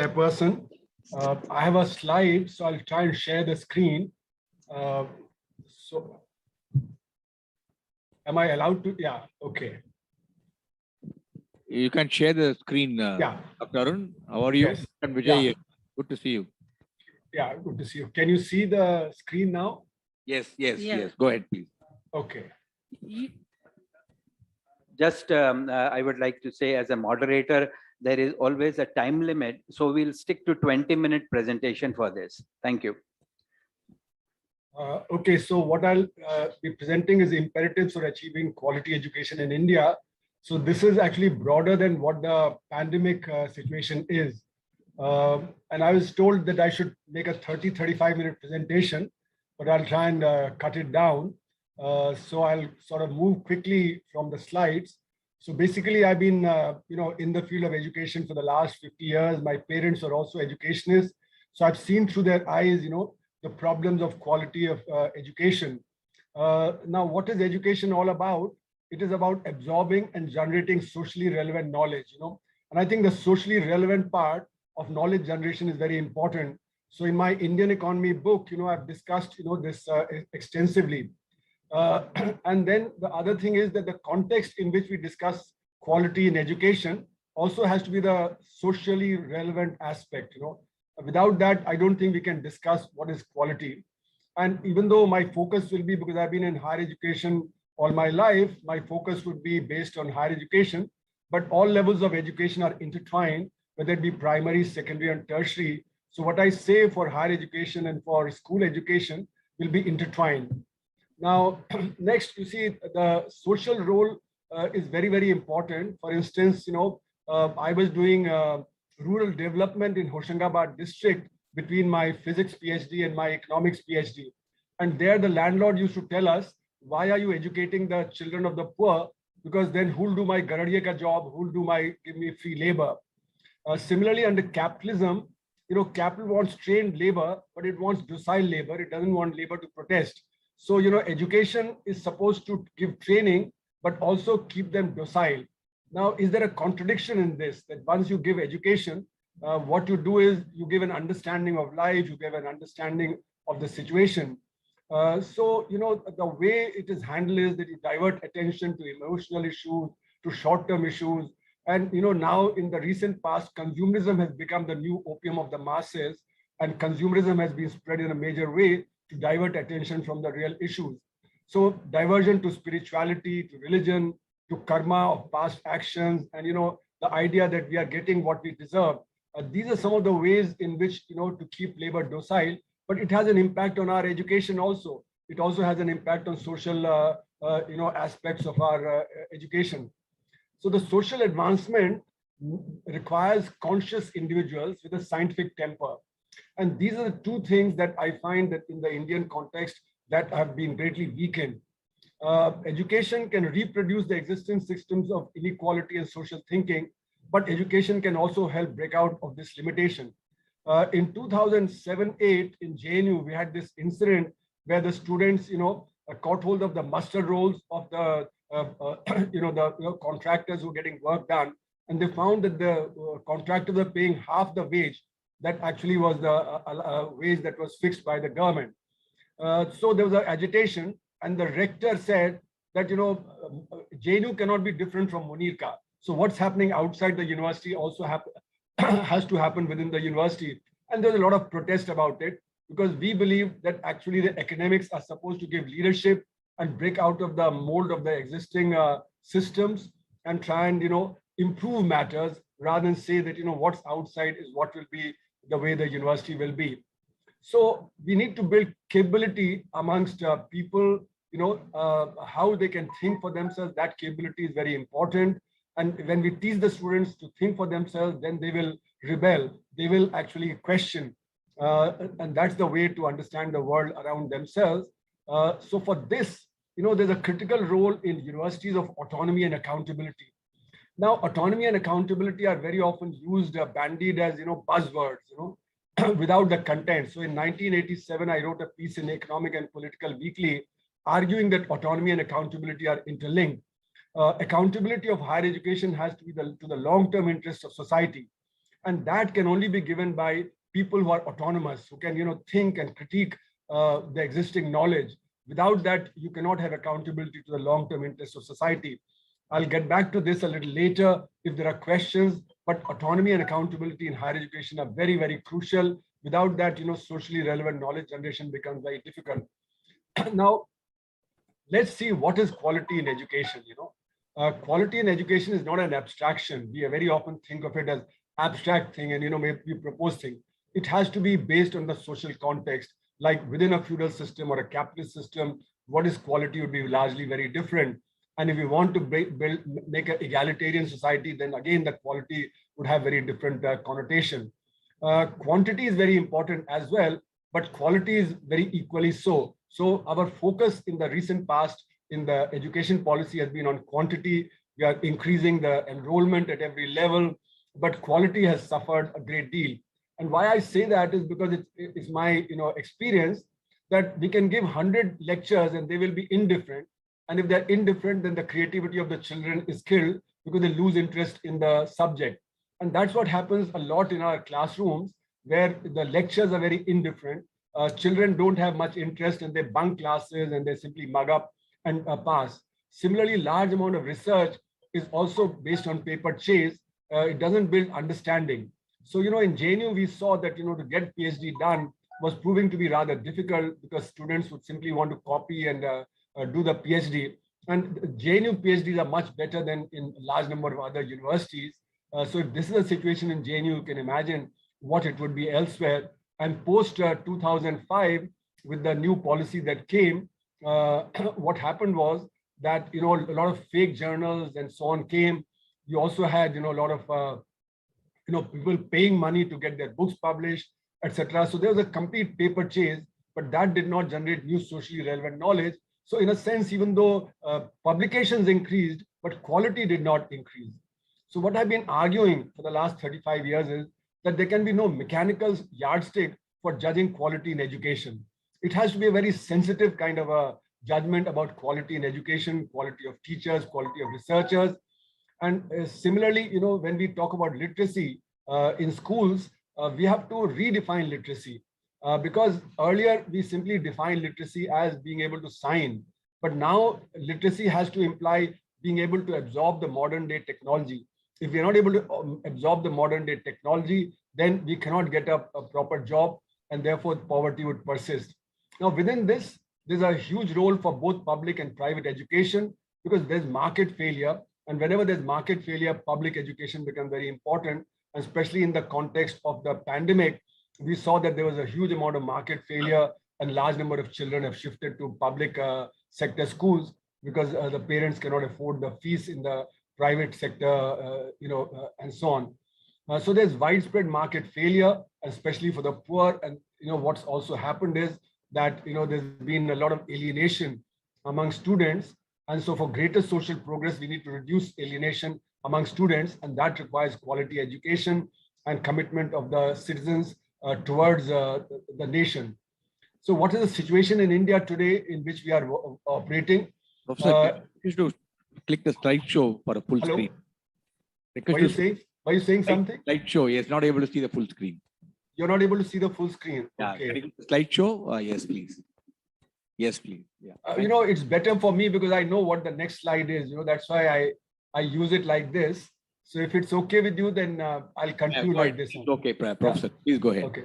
Person. I have a slide, so I'll try and share the screen. So, am I allowed to? Yeah, okay. You can share the screen, Yeah. Dr. Arun. How are you? Yes. And Vijay, Yeah. good to see you. Yeah, good to see you. Can you see the screen now? Yes. Go ahead, please. Okay. Just, I would like to say as a moderator, there is always a time limit. So we'll stick to 20-minute presentation for this. Thank you. Okay, so what I'll be presenting is imperatives for achieving quality education in India. So this is actually broader than what the pandemic situation is. And I was told that I should make a 35-minute presentation, but I'll try and cut it down. So I'll sort of move quickly from the slides. So basically, I've been in the field of education for the last 50 years. My parents are also educationists. So I've seen through their eyes, the problems of quality of education. Now, what is education all about? It is about absorbing and generating socially relevant knowledge, and I think the socially relevant part of knowledge generation is very important. So in my Indian economy book, I've discussed, this extensively. And then the other thing is that the context in which we discuss quality in education also has to be the socially relevant aspect, Without that, I don't think we can discuss what is quality. And even though my focus will be, because I've been in higher education all my life, my focus would be based on higher education, but all levels of education are intertwined, whether it be primary, secondary, and tertiary. So what I say for higher education and for school education will be intertwined. Now, next, you see the social role is very, very important. For instance, I was doing rural development in Hoshangabad district between my physics PhD and my economics PhD. And there the landlord used to tell us, why are you educating the children of the poor? Because then who'll do my garadiya ka job? Who'll give me free labor? Similarly, under capitalism, capital wants trained labor, but it wants docile labor. It doesn't want labor to protest. So, education is supposed to give training, but also keep them docile. Now, is there a contradiction in this? That once you give education, what you do is you give an understanding of life, you give an understanding of the situation. So, the way it is handled is that you divert attention to emotional issues, to short-term issues. And, now in the recent past, consumerism has become the new opium of the masses, and consumerism has been spread in a major way to divert attention from the real issues. So diversion to spirituality, to religion, to karma of past actions, and the idea that we are getting what we deserve. These are some of the ways in which to keep labor docile, but it has an impact on our education also. It also has an impact on social aspects of our education. So the social advancement requires conscious individuals with a scientific temper. And these are the two things that I find that in the Indian context that have been greatly weakened. Education can reproduce the existing systems of inequality and social thinking, but education can also help break out of this limitation. In 2007-8 in JNU, we had this incident where the students, caught hold of the muster rolls of the, contractors who were getting work done, and they found that the contractors were paying half the wage that actually was the wage that was fixed by the government. So there was an agitation, and the rector said that, JNU cannot be different from Munirka. So what's happening outside the university also has to happen within the university. And there's a lot of protest about it, because we believe that actually the academics are supposed to give leadership and break out of the mold of the existing systems and try and, improve matters rather than say that, what's outside is what will be the way the university will be. So we need to build capability amongst people, how they can think for themselves. That capability is very important. And when we teach the students to think for themselves, then they will rebel. They will actually question. And that's the way to understand the world around themselves. So for this, there's a critical role in universities of autonomy and accountability. Now, autonomy and accountability are very often used, bandied as, buzzwords, without the content. So in 1987, I wrote a piece in Economic and Political Weekly arguing that autonomy and accountability are interlinked. Accountability of higher education has to be to the long-term interest of society. And that can only be given by people who are autonomous, who can, think and critique the existing knowledge. Without that, you cannot have accountability to the long-term interests of society. I'll get back to this a little later if there are questions, but autonomy and accountability in higher education are very, very crucial. Without that, socially relevant knowledge generation becomes very difficult. Now, let's see what is quality in education. Quality in education is not an abstraction. We very often think of it as abstract thing and maybe propose thing. It has to be based on the social context. Like within a feudal system or a capitalist system, what is quality would be largely very different. And if we want to make an egalitarian society, then again the quality would have very different connotation. Quantity is very important as well, but quality is very equally so. So our focus in the recent past in the education policy has been on quantity. We are increasing the enrollment at every level, but quality has suffered a great deal. And why I say that is because it's my experience that we can give 100 lectures and they will be indifferent. And if they're indifferent, then the creativity of the children is killed because they lose interest in the subject. And that's what happens a lot in our classrooms, where the lectures are very indifferent. Children don't have much interest and they bunk classes and they simply mug up and pass. Similarly, large amount of research is also based on paper chase. It doesn't build understanding. So, in JNU, we saw that, to get PhD done was proving to be rather difficult because students would simply want to copy and do the PhD. And JNU PhDs are much better than in a large number of other universities. So if this is a situation in JNU, you can imagine what it would be elsewhere. And post 2005, with the new policy that came, what happened was that, a lot of fake journals and so on came. You also had, a lot of, people paying money to get their books published, etc. So there was a complete paper chase, but that did not generate new socially relevant knowledge. So in a sense, even though publications increased, but quality did not increase. So what I've been arguing for the last 35 years is that there can be no mechanical yardstick for judging quality in education. It has to be a very sensitive kind of a judgment about quality in education, quality of teachers, quality of researchers. And similarly, when we talk about literacy in schools, we have to redefine literacy because earlier we simply defined literacy as being able to sign. But now literacy has to imply being able to absorb the modern day technology. If we're not able to absorb the modern day technology, then we cannot get a proper job and therefore poverty would persist. Now, within this, there's a huge role for both public and private education because there's market failure. And whenever there's market failure, public education becomes very important. And especially in the context of the pandemic, we saw that there was a huge amount of market failure and large number of children have shifted to public sector schools because the parents cannot afford the fees in the private sector, and so on. So there's widespread market failure, especially for the poor. And, what's also happened is that, there's been a lot of alienation among students. And so for greater social progress, we need to reduce alienation among students, and that requires quality education and commitment of the citizens towards the nation. So what is the situation in India today in which we are operating? Professor, you should click the slideshow for a full Hello? screen. Were you saying something? Slideshow, yes, not able to see the full screen. You're not able to see the full screen. Yeah, Okay. slideshow, yes, please. Yes, please. Yeah. It's better for me because I know what the next slide is. That's why I use it like this. So if it's okay with you, then I'll continue like this. It's okay, Professor. Please go ahead. Okay.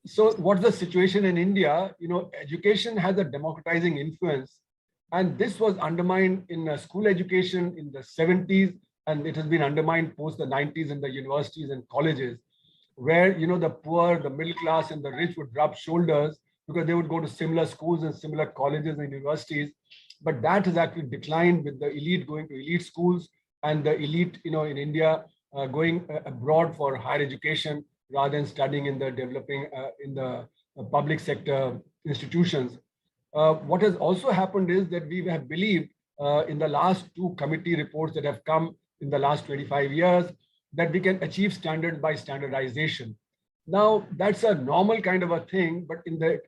So what's the situation in India? Education has a democratizing influence. And this was undermined in school education in the 70s, and it has been undermined post the 90s in the universities and colleges, where the poor, the middle class, and the rich would rub shoulders because they would go to similar schools and similar colleges and universities. But that has actually declined with the elite going to elite schools and the elite, in India going abroad for higher education rather than studying in the developing, in the public sector institutions. What has also happened is that we have believed in the last two committee reports that have come in the last 25 years that we can achieve standards by standardization. Now, that's a normal kind of a thing, but in the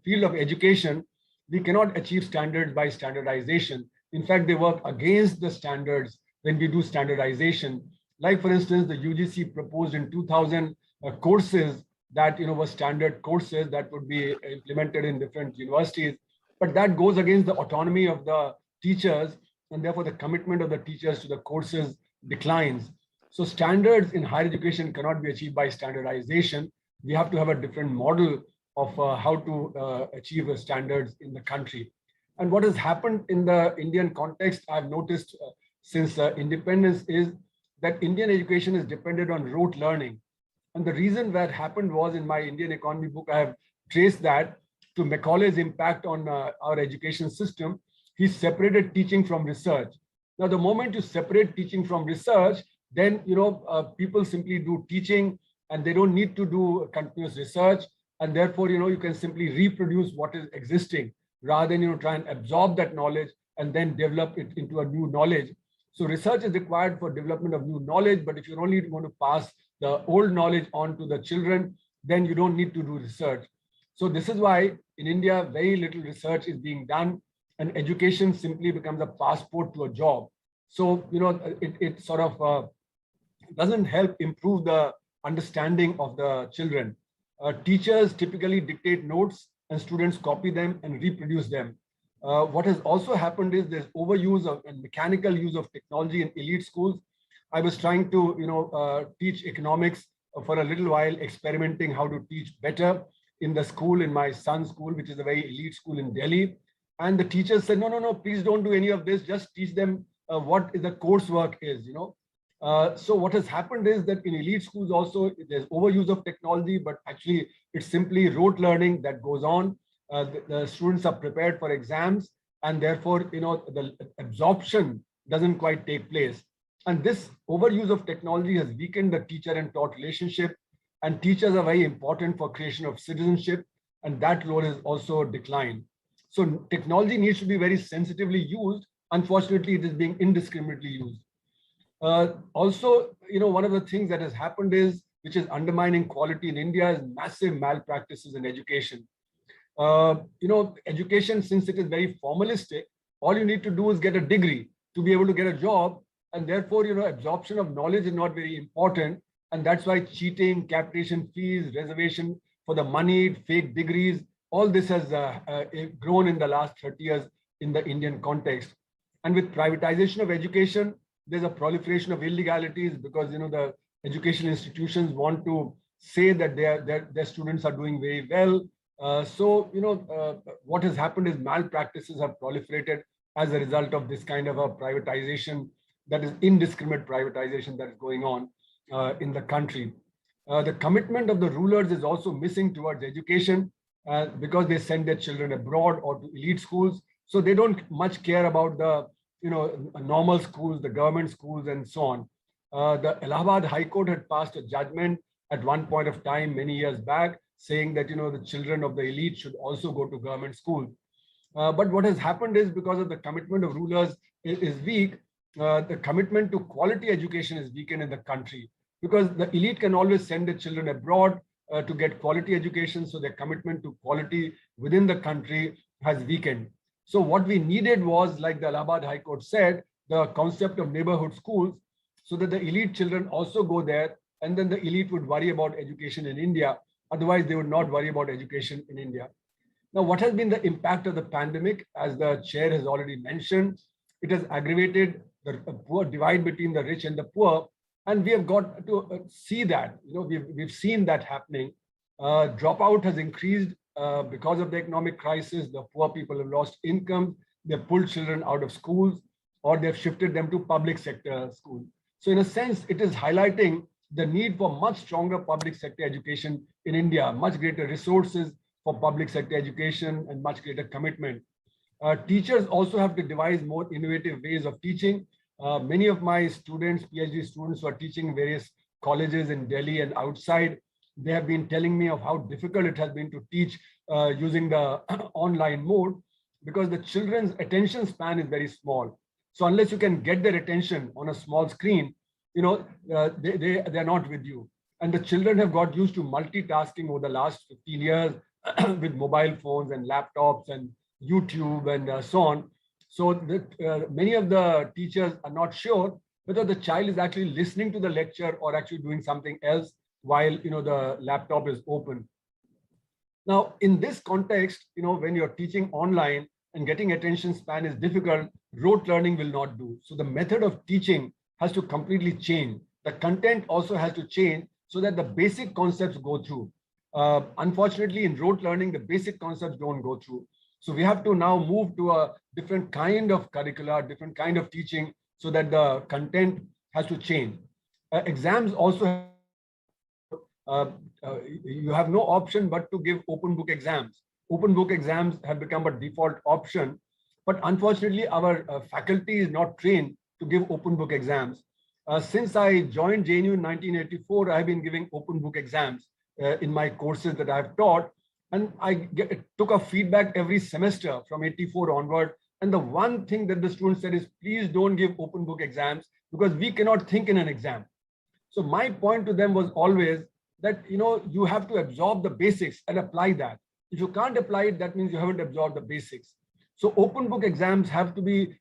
field of education, we cannot achieve standards by standardization. In fact, they work against the standards when we do standardization. Like for instance, the UGC proposed in 2000 courses that were standard courses that would be implemented in different universities, but that goes against the autonomy of the teachers, and therefore the commitment of the teachers to the courses declines. So standards in higher education cannot be achieved by standardization. We have to have a different model of how to achieve standards in the country. And what has happened in the Indian context, I've noticed since independence, is that Indian education is dependent on rote learning. And the reason that happened was, in my Indian economy book, I have traced that to Macaulay's impact on our education system. He separated teaching from research. Now, the moment you separate teaching from research, then people simply do teaching and they don't need to do continuous research. And therefore, you can simply reproduce what is existing rather than try and absorb that knowledge and then develop it into a new knowledge. So research is required for development of new knowledge, but if you're only going to pass the old knowledge on to the children, then you don't need to do research. So this is why in India, very little research is being done, and education simply becomes a passport to a job. So, it sort of doesn't help improve the understanding of the children. Teachers typically dictate notes and students copy them and reproduce them. What has also happened is there's overuse of and mechanical use of technology in elite schools. I was trying to, teach economics for a little while, experimenting how to teach better in the school, in my son's school, which is a very elite school in Delhi. And the teachers said, no, please don't do any of this. Just teach them what the coursework is, So what has happened is that in elite schools also, there's overuse of technology, but actually it's simply rote learning that goes on. The students are prepared for exams, and therefore, the absorption doesn't quite take place. And this overuse of technology has weakened the teacher and taught relationship, and teachers are very important for creation of citizenship, and that role has also declined. So technology needs to be very sensitively used. Unfortunately, it is being indiscriminately used. Also, one of the things that has happened is, which is undermining quality in India, is massive malpractices in education. Education, since it is very formalistic, all you need to do is get a degree to be able to get a job. And therefore, absorption of knowledge is not very important. And that's why cheating, capitation fees, reservation for the money, fake degrees, all this has grown in the last 30 years in the Indian context. And with privatization of education, there's a proliferation of illegalities because, the education institutions want to say that their students are doing very well. What has happened is malpractices have proliferated as a result of this kind of a privatization, that is indiscriminate privatization that is going on in the country. The commitment of the rulers is also missing towards education because they send their children abroad or to elite schools. So they don't much care about the normal schools, the government schools, and so on. The Allahabad High Court had passed a judgment at one point of time many years back, saying that the children of the elite should also go to government schools. But what has happened is, because of the commitment of rulers is weak, the commitment to quality education is weakened in the country, because the elite can always send their children abroad to get quality education. So their commitment to quality within the country has weakened. So what we needed was, like the Allahabad High Court said, the concept of neighborhood schools, so that the elite children also go there, and then the elite would worry about education in India. Otherwise, they would not worry about education in India. Now, what has been the impact of the pandemic? As the chair has already mentioned, it has aggravated the poor divide between the rich and the poor. And we have got to see that, we've seen that happening. Dropout has increased because of the economic crisis. The poor people have lost income. They've pulled children out of schools, or they've shifted them to public sector schools. So in a sense, it is highlighting the need for much stronger public sector education in India, much greater resources for public sector education and much greater commitment. Teachers also have to devise more innovative ways of teaching. Many of my students, PhD students who are teaching in various colleges in Delhi and outside, they have been telling me of how difficult it has been to teach using the online mode, because the children's attention span is very small. So unless you can get their attention on a small screen, they're not with you. And the children have got used to multitasking over the last 15 years with mobile phones and laptops and YouTube and so on. So that, many of the teachers are not sure whether the child is actually listening to the lecture or actually doing something else while the laptop is open. Now, in this context, when you're teaching online and getting attention span is difficult, rote learning will not do. So the method of teaching has to completely change. The content also has to change so that the basic concepts go through. Unfortunately, in rote learning, the basic concepts don't go through. So we have to now move to a different kind of curricula, different kind of teaching, so that the content has to change. Exams also you have no option but to give open book exams. Open book exams have become a default option, but unfortunately our faculty is not trained to give open book exams. Since I joined JNU in 1984, I've been giving open book exams in my courses that I've taught, and I took a feedback every semester from 84 onward. And the one thing that the students said is, please don't give open book exams because we cannot think in an exam. So my point to them was always that you have to absorb the basics and apply that. If you can't apply it, that means you haven't absorbed the basics. So open book exams have to be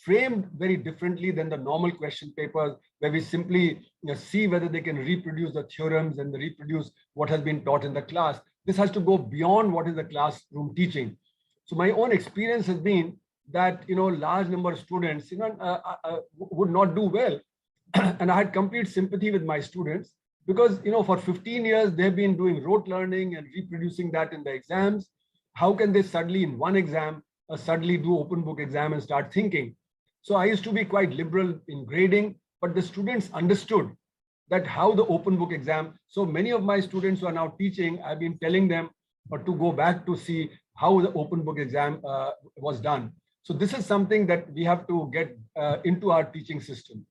framed very differently than the normal question papers, where we simply see whether they can reproduce the theorems and reproduce what has been taught in the class. This has to go beyond what is the classroom teaching. So my own experience has been that large number of students would not do well. And I had complete sympathy with my students, because for 15 years they've been doing rote learning and reproducing that in the exams. How can they suddenly in one exam suddenly do open book exam and start thinking? So I used to be quite liberal in grading, but the students understood that how the open book exam. So many of my students who are now teaching, I've been telling them to go back to see how the open book exam was done. So this is something that we have to get into our teaching system.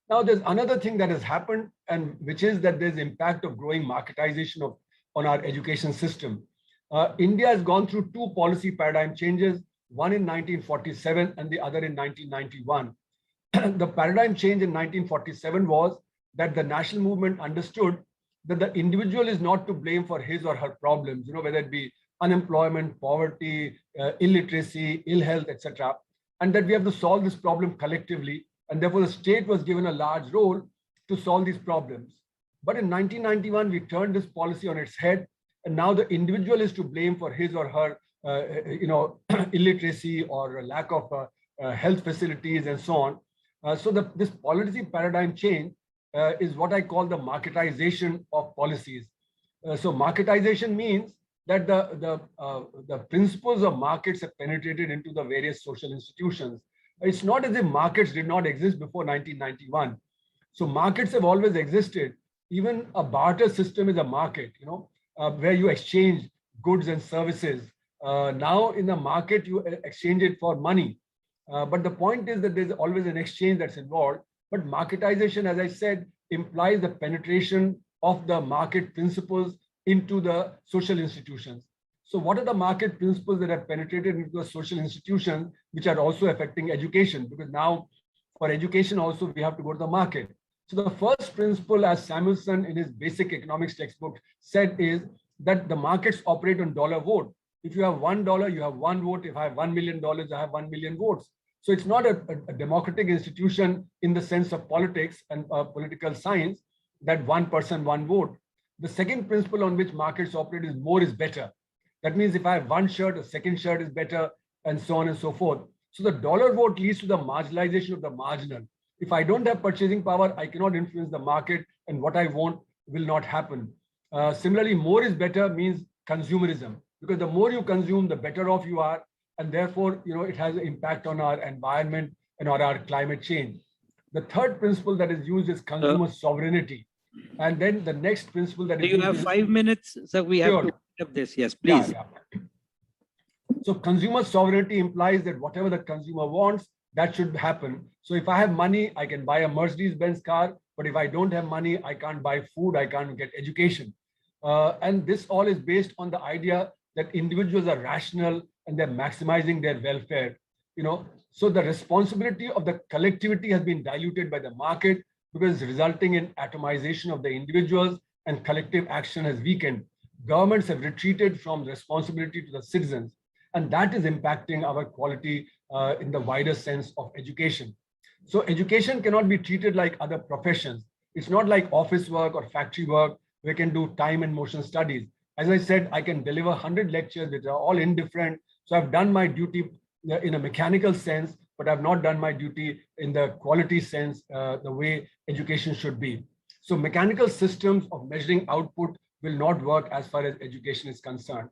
Now, there's another thing that has happened, and which is that there's impact of growing marketization on our education system. India has gone through two policy paradigm changes, one in 1947 and the other in 1991. The paradigm change in 1947 was that the national movement understood that the individual is not to blame for his or her problems, whether it be unemployment, poverty, illiteracy, ill health, etc., and that we have to solve this problem collectively. And therefore, the state was given a large role to solve these problems. But in 1991, we turned this policy on its head, and now the individual is to blame for his or her, illiteracy or lack of health facilities and so on. So this policy paradigm change is what I call the marketization of policies. So marketization means that the principles of markets have penetrated into the various social institutions. It's not as if markets did not exist before 1991. So markets have always existed. Even a barter system is a market, where you exchange goods and services. Now in the market, you exchange it for money. But the point is that there's always an exchange that's involved. But marketization, as I said, implies the penetration of the market principles into the social institutions. So what are the market principles that have penetrated into the social institutions, which are also affecting education? Because now for education also, we have to go to the market. So the first principle, as Samuelson in his basic economics textbook said, is that the markets operate on dollar vote. If you have $1, you have one vote. If I have $1 million, I have 1 million votes. So it's not a democratic institution in the sense of politics and political science, that one person, one vote. The second principle on which markets operate is more is better. That means if I have one shirt, a second shirt is better, and so on and so forth. So the dollar vote leads to the marginalization of the marginal. If I don't have purchasing power, I cannot influence the market, and what I want will not happen. Similarly, more is better means consumerism, because the more you consume, the better off you are, and therefore, it has an impact on our environment and on our climate change. The third principle that is used is consumer sovereignty. And then the next principle that is you have 5 minutes, so we have to up this. Yes, please. Yeah. So consumer sovereignty implies that whatever the consumer wants, that should happen. So if I have money, I can buy a Mercedes-Benz car, but if I don't have money, I can't buy food, I can't get education. And this all is based on the idea that individuals are rational and they're maximizing their welfare. So the responsibility of the collectivity has been diluted by the market, because resulting in atomization of the individuals, and collective action has weakened. Governments have retreated from responsibility to the citizens, and that is impacting our quality in the wider sense of education. So education cannot be treated like other professions. It's not like office work or factory work. We can do time and motion studies. As I said, I can deliver 100 lectures, which are all indifferent. So I've done my duty in a mechanical sense, but I've not done my duty in the quality sense, the way education should be. So mechanical systems of measuring output will not work as far as education is concerned.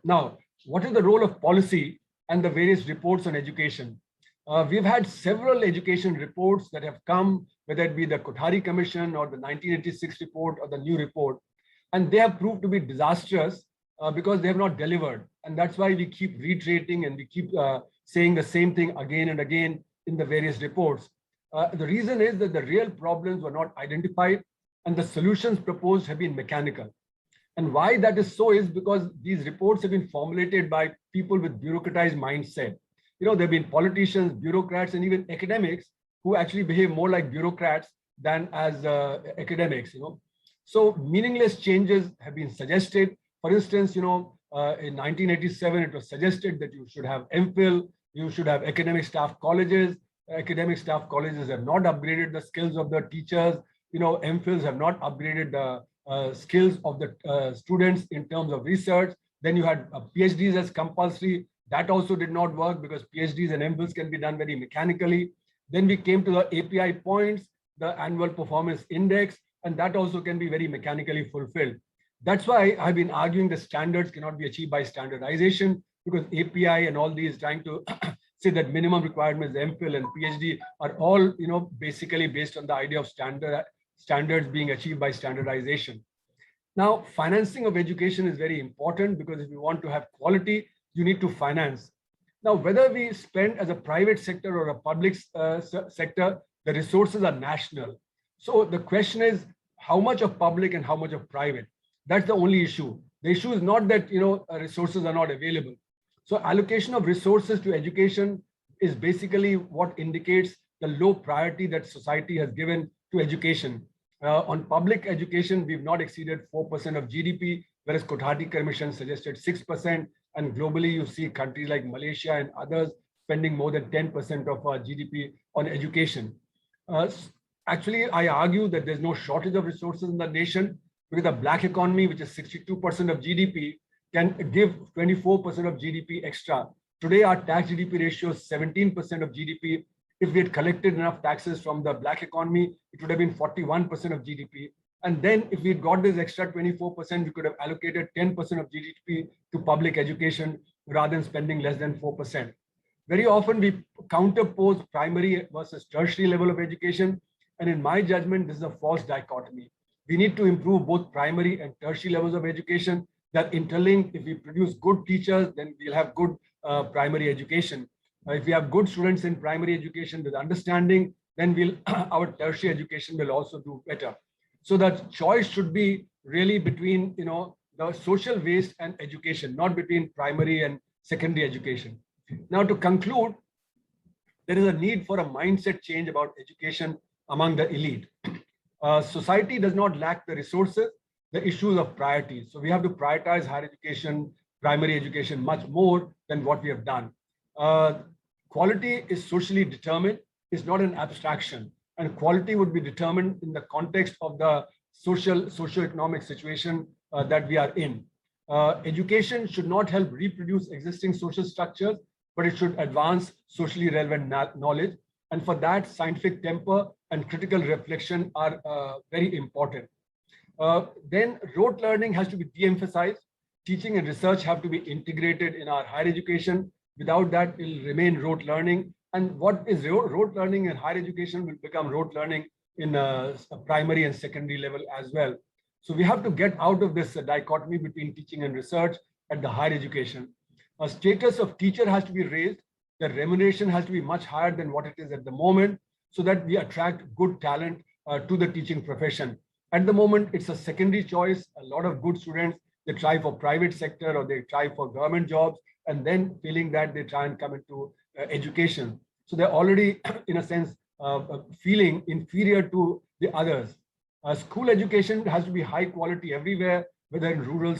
Now, what is the role of policy and the various reports on education? We've had several education reports that have come, whether it be the Kothari Commission or the 1986 report or the new report, and they have proved to be disastrous because they have not delivered. And that's why we keep reiterating and we keep saying the same thing again and again in the various reports. The reason is that the real problems were not identified and the solutions proposed have been mechanical. And why that is so is because these reports have been formulated by people with bureaucratized mindset. You know, there have been politicians, bureaucrats, and even academics who actually behave more like bureaucrats than as academics, you know. So meaningless changes have been suggested. For instance, you know, in 1987, it was suggested that you should have MPhil, you should have academic staff colleges. Academic staff colleges have not upgraded the skills of the teachers. You know, MPhils have not upgraded the skills of the students in terms of research. Then you had PhDs as compulsory. That also did not work because PhDs and MPhils can be done very mechanically. Then we came to the API points, the annual performance index, and that also can be very mechanically fulfilled. That's why I've been arguing the standards cannot be achieved by standardization, because API and all these trying to say that minimum requirements, MPhil and PhD are all, you know, basically based on the idea of standards being achieved by standardization. Now, financing of education is very important because if you want to have quality, you need to finance. Now, whether we spend as a private sector or a public sector, the resources are national. So the question is how much of public and how much of private? That's the only issue. The issue is not that, you know, resources are not available. So allocation of resources to education is basically what indicates the low priority that society has given to education. On public education, we've not exceeded 4% of GDP, whereas Kothari Commission suggested 6%. And globally, you see countries like Malaysia and others spending more than 10% of GDP on education. Actually, I argue that there's no shortage of resources in the nation because the black economy, which is 62% of GDP, can give 24% of GDP extra. Today, our tax GDP ratio is 17% of GDP. If we had collected enough taxes from the black economy, it would have been 41% of GDP. And then if we got this extra 24%, we could have allocated 10% of GDP to public education rather than spending less than 4%. Very often we counterpose primary versus tertiary level of education. And in my judgment, this is a false dichotomy. We need to improve both primary and tertiary levels of education that interlink. If we produce good teachers, then we'll have good primary education. If we have good students in primary education with understanding, then our tertiary education will also do better. So the choice should be really between, you know, the social waste and education, not between primary and secondary education. Now, to conclude, there is a need for a mindset change about education among the elite. Society does not lack the resources, the issues of priorities. So we have to prioritize higher education, primary education much more than what we have done. Quality is socially determined. It's not an abstraction. And quality would be determined in the context of the socio-economic situation that we are in. Education should not help reproduce existing social structures, but it should advance socially relevant knowledge. And for that, scientific temper and critical reflection are very important. Then rote learning has to be de-emphasized. Teaching and research have to be integrated in our higher education. Without that, it will remain rote learning. And what is rote learning in higher education will become rote learning in a primary and secondary level as well. So we have to get out of this dichotomy between teaching and research at the higher education. A status of teacher has to be raised. The remuneration has to be much higher than what it is at the moment so that we attract good talent to the teaching profession. At the moment, it's a secondary choice. A lot of good students, they try for private sector or they try for government jobs, and then feeling that they try and come into education. So they're already, in a sense, feeling inferior to the others. School education has to be high quality everywhere, whether in rural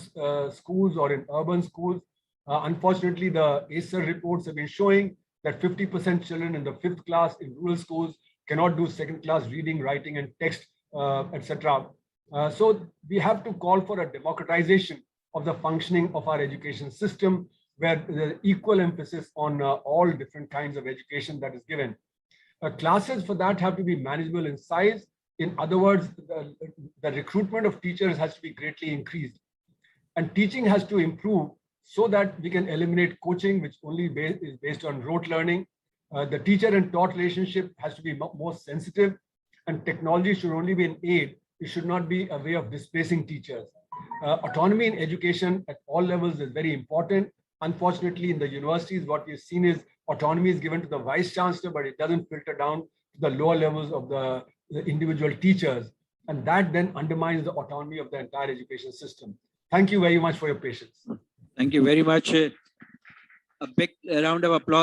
schools or in urban schools. Unfortunately, the ACER reports have been showing that 50% children in the 5th class in rural schools cannot do second class reading, writing, and text, etc. So we have to call for a democratization of the functioning of our education system, where there's equal emphasis on all different kinds of education that is given. Classes for that have to be manageable in size. In other words, the recruitment of teachers has to be greatly increased. And teaching has to improve so that we can eliminate coaching, which only is based on rote learning. The teacher and taught relationship has to be more sensitive, and technology should only be an aid. It should not be a way of displacing teachers. Autonomy in education at all levels is very important. Unfortunately, in the universities, what we've seen is autonomy is given to the vice chancellor, but it doesn't filter down to the lower levels of the individual teachers. And that then undermines the autonomy of the entire education system. Thank you very much for your patience. Thank you very much. A big round of applause.